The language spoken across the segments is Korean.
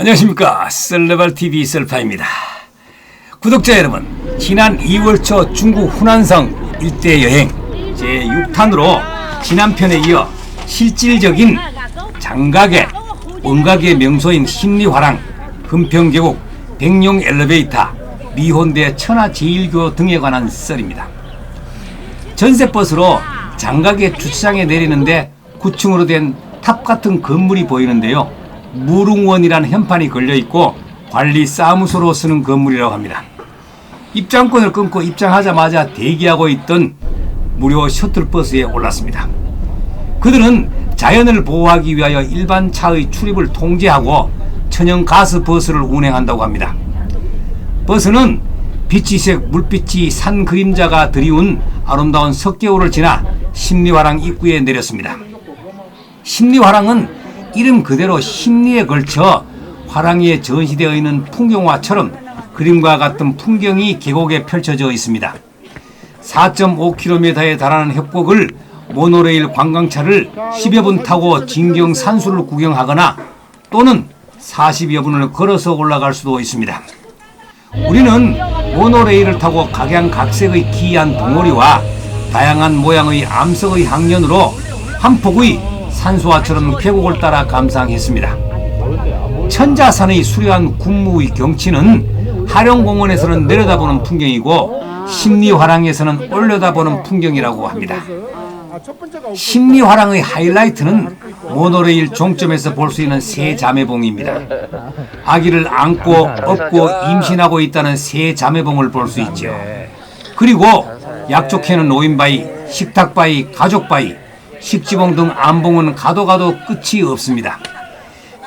안녕하십니까. 썰레발TV 썰파입니다. 구독자 여러분, 지난 2월 초 중국 후난성 일대 여행 제6탄으로 지난편에 이어 실질적인 장각의 원각의 명소인 심리화랑, 금평계곡, 백룡 엘리베이터, 미혼대 천하제일교 등에 관한 썰입니다. 전세버스로 장각의 주차장에 내리는데 9층으로 된 탑 같은 건물이 보이는데요. 무릉원이라는 현판이 걸려있고 관리 사무소로 쓰는 건물이라고 합니다. 입장권을 끊고 입장하자마자 대기하고 있던 무료 셔틀버스에 올랐습니다. 그들은 자연을 보호하기 위하여 일반 차의 출입을 통제하고 천연가스 버스를 운행한다고 합니다. 버스는 비치색 물빛이 산 그림자가 드리운 아름다운 석계호를 지나 심리화랑 입구에 내렸습니다. 심리화랑은 이름 그대로 심리에 걸쳐 화랑에 전시되어 있는 풍경화처럼 그림과 같은 풍경이 계곡에 펼쳐져 있습니다. 4.5km에 달하는 협곡을 모노레일 관광차를 10여 분 타고 진경 산수를 구경하거나 또는 40여 분을 걸어서 올라갈 수도 있습니다. 우리는 모노레일을 타고 각양각색의 기이한 봉오리와 다양한 모양의 암석의 항연으로 한 폭의 산수화처럼 계곡을 따라 감상했습니다. 천자산의 수려한 군무의 경치는 하령공원에서는 내려다보는 풍경이고 심리화랑에서는 올려다보는 풍경이라고 합니다. 심리화랑의 하이라이트는 모노레일 종점에서 볼 수 있는 세 자매봉입니다. 아기를 안고 업고 임신하고 있다는 세 자매봉을 볼 수 있죠. 그리고 약족해는 노인바위, 식탁바위, 가족바위, 십지봉 등 안봉은 가도 끝이 없습니다.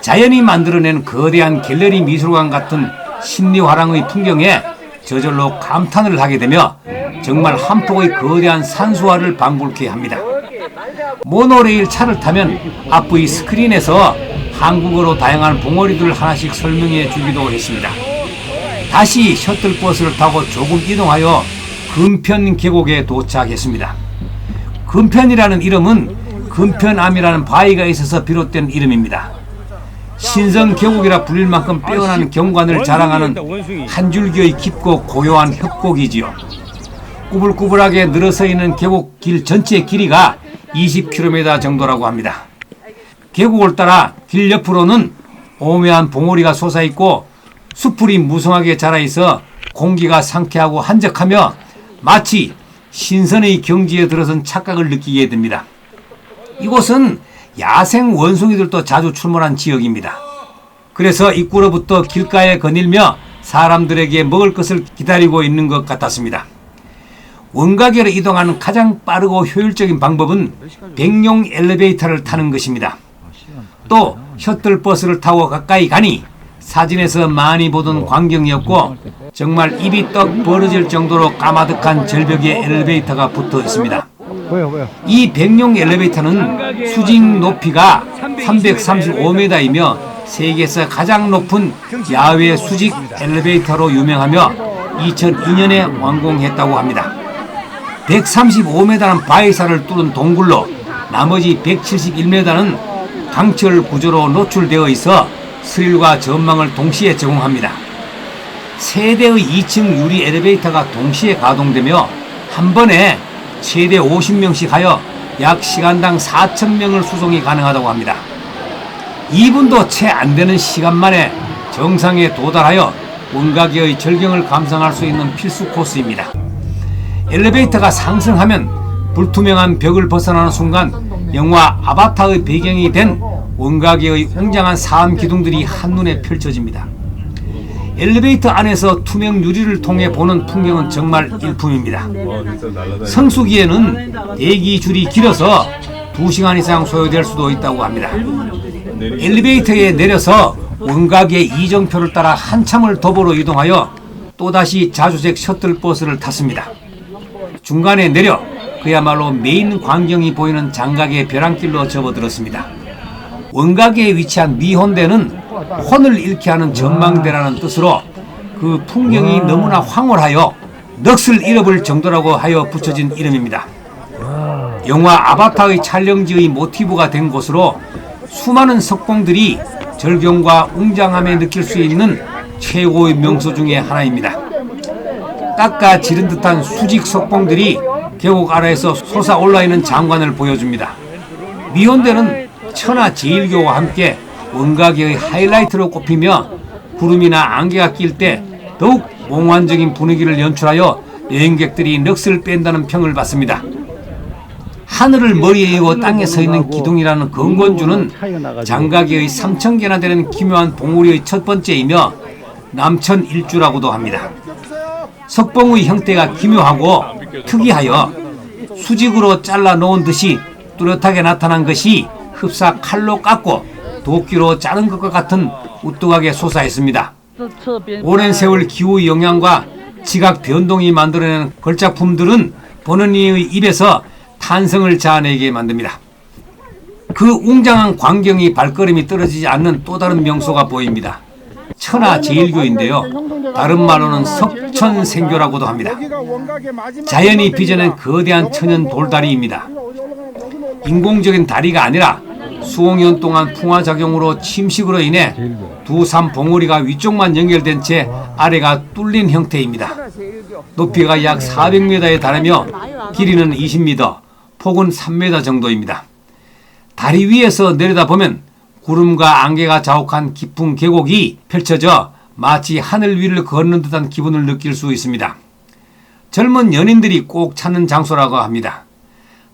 자연이 만들어낸 거대한 갤러리 미술관 같은 심리화랑의 풍경에 저절로 감탄을 하게 되며 정말 한 폭의 거대한 산수화를 방불케 합니다. 모노레일 차를 타면 앞의 스크린에서 한국어로 다양한 봉오리들을 하나씩 설명해 주기도 했습니다. 다시 셔틀버스를 타고 조금 이동하여 금편 계곡에 도착했습니다. 금편이라는 이름은 금편암이라는 바위가 있어서 비롯된 이름입니다. 신성 계곡이라 불릴 만큼 빼어난 경관을 자랑하는 한 줄기의 깊고 고요한 협곡이지요. 꾸불꾸불하게 늘어서 있는 계곡 길 전체의 길이가 20km 정도라고 합니다. 계곡을 따라 길 옆으로는 오묘한 봉오리가 솟아있고 수풀이 무성하게 자라있어 공기가 상쾌하고 한적하며 마치 신선의 경지에 들어선 착각을 느끼게 됩니다. 이곳은 야생 원숭이들도 자주 출몰한 지역입니다. 그래서 입구로부터 길가에 거닐며 사람들에게 먹을 것을 기다리고 있는 것 같았습니다. 원각으로 이동하는 가장 빠르고 효율적인 방법은 백룡 엘리베이터를 타는 것입니다. 또 셔틀버스를 타고 가까이 가니 사진에서 많이 보던 광경이었고 정말 입이 떡 벌어질 정도로 까마득한 절벽에 엘리베이터가 붙어 있습니다. 이 백룡 엘리베이터는 수직 높이가 335m이며 세계에서 가장 높은 야외 수직 엘리베이터로 유명하며 2002년에 완공했다고 합니다. 135m는 바위산을 뚫은 동굴로 나머지 171m는 강철 구조로 노출되어 있어 스릴과 전망을 동시에 제공합니다. 세 대의 2층 유리 엘리베이터가 동시에 가동되며 한 번에 최대 50명씩 하여 약 시간당 4,000명을 수송이 가능하다고 합니다. 2분도 채 안 되는 시간 만에 정상에 도달하여 원각의 절경을 감상할 수 있는 필수 코스입니다. 엘리베이터가 상승하면 불투명한 벽을 벗어나는 순간 영화 아바타의 배경이 된 원각의 웅장한 사암 기둥들이 한눈에 펼쳐집니다. 엘리베이터 안에서 투명 유리를 통해 보는 풍경은 정말 일품입니다. 성수기에는 대기줄이 길어서 2시간 이상 소요될 수도 있다고 합니다. 엘리베이터에 내려서 원각의 이정표를 따라 한참을 도보로 이동하여 또다시 자주색 셔틀버스를 탔습니다. 중간에 내려 그야말로 메인 광경이 보이는 장각의 벼랑길로 접어들었습니다. 원각에 위치한 미혼대는 혼을 잃게 하는 전망대라는 뜻으로 그 풍경이 너무나 황홀하여 넋을 잃어버릴 정도라고 하여 붙여진 이름입니다. 영화 아바타의 촬영지의 모티브가 된 곳으로 수많은 석공들이 절경과 웅장함에 느낄 수 있는 최고의 명소 중에 하나입니다. 깎아 지른 듯한 수직 석봉들이 계곡 아래에서 솟아올라 있는 장관을 보여줍니다. 미혼대는 천하제일교와 함께 원각의 하이라이트로 꼽히며 구름이나 안개가 낄 때 더욱 몽환적인 분위기를 연출하여 여행객들이 넋을 뺀다는 평을 받습니다. 하늘을 머리에 이고 땅에 서 있는 기둥이라는 건곤주는 장가계의 3,000개나 되는 기묘한 봉우리의 첫 번째이며 남천일주라고도 합니다. 석봉의 형태가 기묘하고 특이하여 수직으로 잘라 놓은 듯이 뚜렷하게 나타난 것이 흡사 칼로 깎고 도끼로 자른 것과 같은 우뚝하게 솟아있습니다. 오랜 세월 기후의 영향과 지각 변동이 만들어내는 걸작품들은 보는 이의 입에서 탄성을 자아내게 만듭니다. 그 웅장한 광경이 발걸음이 떨어지지 않는 또 다른 명소가 보입니다. 천하제일교인데요. 다른 말로는 석천생교라고도 합니다. 자연이 빚어낸 거대한 천연 돌다리입니다. 인공적인 다리가 아니라 수억년 동안 풍화작용으로 침식으로 인해 두 산 봉우리가 위쪽만 연결된 채 아래가 뚫린 형태입니다. 높이가 약 400m에 달하며 길이는 20m, 폭은 3m 정도입니다. 다리 위에서 내려다보면 구름과 안개가 자욱한 깊은 계곡이 펼쳐져 마치 하늘 위를 걷는 듯한 기분을 느낄 수 있습니다. 젊은 연인들이 꼭 찾는 장소라고 합니다.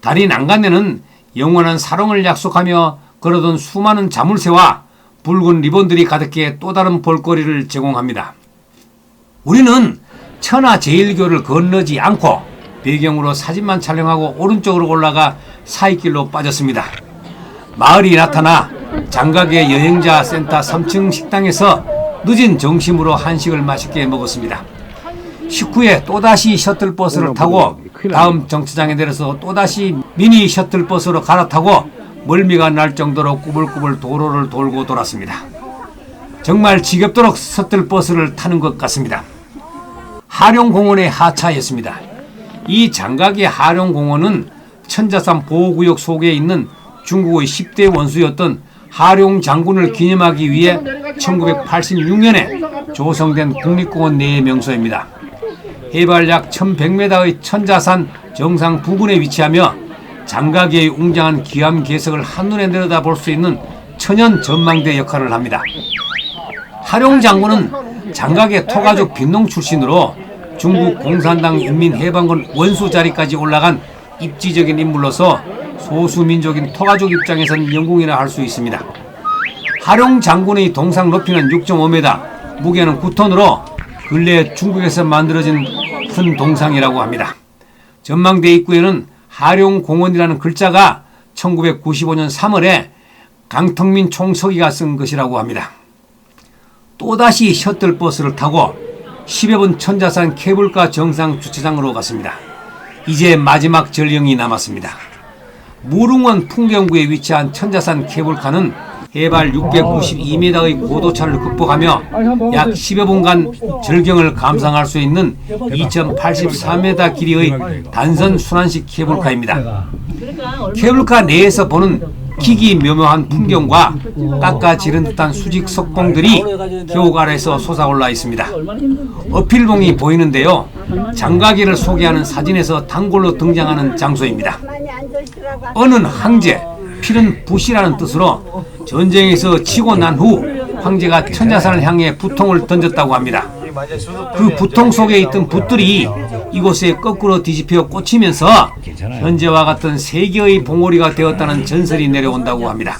다리 난간에는 영원한 사랑을 약속하며 걸어둔 수많은 자물쇠와 붉은 리본들이 가득해 또 다른 볼거리를 제공합니다. 우리는 천하제일교를 건너지 않고 배경으로 사진만 촬영하고 오른쪽으로 올라가 사이길로 빠졌습니다. 마을이 나타나 장가계 여행자 센터 3층 식당에서 늦은 점심으로 한식을 맛있게 먹었습니다. 식후에 또다시 셔틀버스를 타고 다음 정차장에 내려서 또다시 미니 셔틀버스로 갈아타고 멀미가 날 정도로 꾸불꾸불 도로를 돌고 돌았습니다. 정말 지겹도록 셔틀버스를 타는 것 같습니다. 하룡공원의 하차였습니다. 이 장가계 하룡공원은 천자산 보호구역 속에 있는 중국의 10대 원수였던 하룡 장군을 기념하기 위해 1986년에 조성된 국립공원 내의 명소입니다. 해발 약 1100m의 천자산 정상 부근에 위치하며 장가계의 웅장한 기암 개석을 한눈에 내려다볼 수 있는 천연 전망대 역할을 합니다. 하룡 장군은 장가계 토가족 빈농 출신으로 중국 공산당 인민해방군 원수 자리까지 올라간 입지적인 인물로서 소수민족인 토가족 입장에선 영웅이라 할 수 있습니다. 하룡 장군의 동상 높이는 6.5m, 무게는 9톤으로 근래 중국에서 만들어진 큰 동상이라고 합니다. 전망대 입구에는 하룡공원이라는 글자가 1995년 3월에 강턱민 총서기가 쓴 것이라고 합니다. 또다시 셔틀버스를 타고 10여 분 천자산 케이블카 정상 주차장으로 갔습니다. 이제 마지막 전령이 남았습니다. 무릉원 풍경구에 위치한 천자산 케이블카는 해발 692m의 고도차를 극복하며 약 10여 분간 절경을 감상할 수 있는 2084m 길이의 단선 순환식 케이블카입니다. 케이블카 내에서 보는 기기묘묘한 풍경과 깎아 지른 듯한 수직 석봉들이 계곡 아래에서 솟아올라 있습니다. 어필봉이 보이는데요. 장가계를 소개하는 사진에서 단골로 등장하는 장소입니다. 언은 황제, 필은 붓이라는 뜻으로 전쟁에서 치고 난 후 황제가 천자산을 향해 붓통을 던졌다고 합니다. 그 붓통 속에 있던 붓들이 이곳에 거꾸로 뒤집혀 꽂히면서 현재와 같은 3개의 봉오리가 되었다는 전설이 내려온다고 합니다.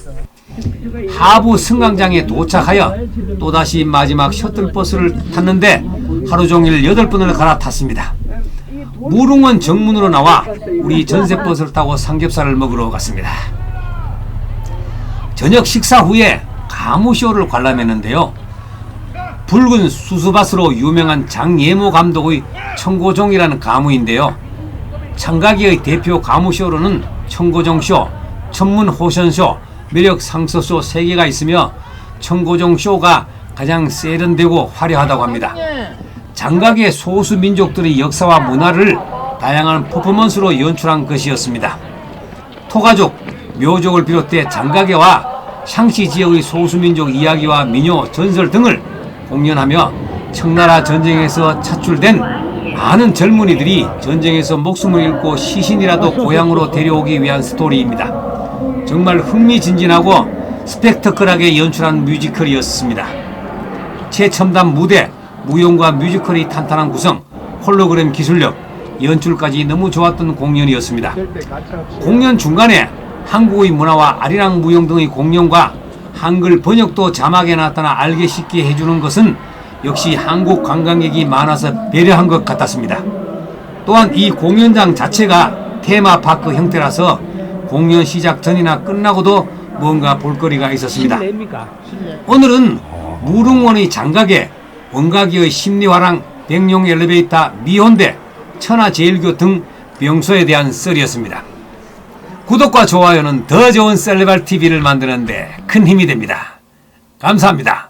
하부 승강장에 도착하여 또다시 마지막 셔틀버스를 탔는데 하루 종일 8번을 갈아탔습니다. 무릉원 정문으로 나와 우리 전세버스를 타고 삼겹살을 먹으러 갔습니다. 저녁 식사 후에 가무쇼를 관람했는데요. 붉은 수수밭으로 유명한 장예모 감독의 청고종이라는 가무인데요. 장가계의 대표 가무쇼로는 청고종쇼, 천문호션쇼, 매력상서쇼 3개가 있으며 청고종쇼가 가장 세련되고 화려하다고 합니다. 장가계 소수민족들의 역사와 문화를 다양한 퍼포먼스로 연출한 것이었습니다. 토가족, 묘족을 비롯해 장가계와 샹시 지역의 소수민족 이야기와 민요, 전설 등을 공연하며 청나라 전쟁에서 차출된 많은 젊은이들이 전쟁에서 목숨을 잃고 시신이라도 고향으로 데려오기 위한 스토리입니다. 정말 흥미진진하고 스펙터클하게 연출한 뮤지컬이었습니다. 최첨단 무대, 무용과 뮤지컬이 탄탄한 구성, 홀로그램 기술력, 연출까지 너무 좋았던 공연이었습니다. 공연 중간에 한국의 문화와 아리랑 무용 등의 공연과 한글 번역도 자막에 나타나 알게 쉽게 해주는 것은 역시 한국 관광객이 많아서 배려한 것 같았습니다. 또한 이 공연장 자체가 테마파크 형태라서 공연 시작 전이나 끝나고도 뭔가 볼거리가 있었습니다. 오늘은 무릉원의 장각에 원각이의 심리화랑 백룡 엘리베이터 미혼대 천하제일교 등 명소에 대한 썰이었습니다. 구독과 좋아요는 더 좋은 셀레발 TV를 만드는 데 큰 힘이 됩니다. 감사합니다.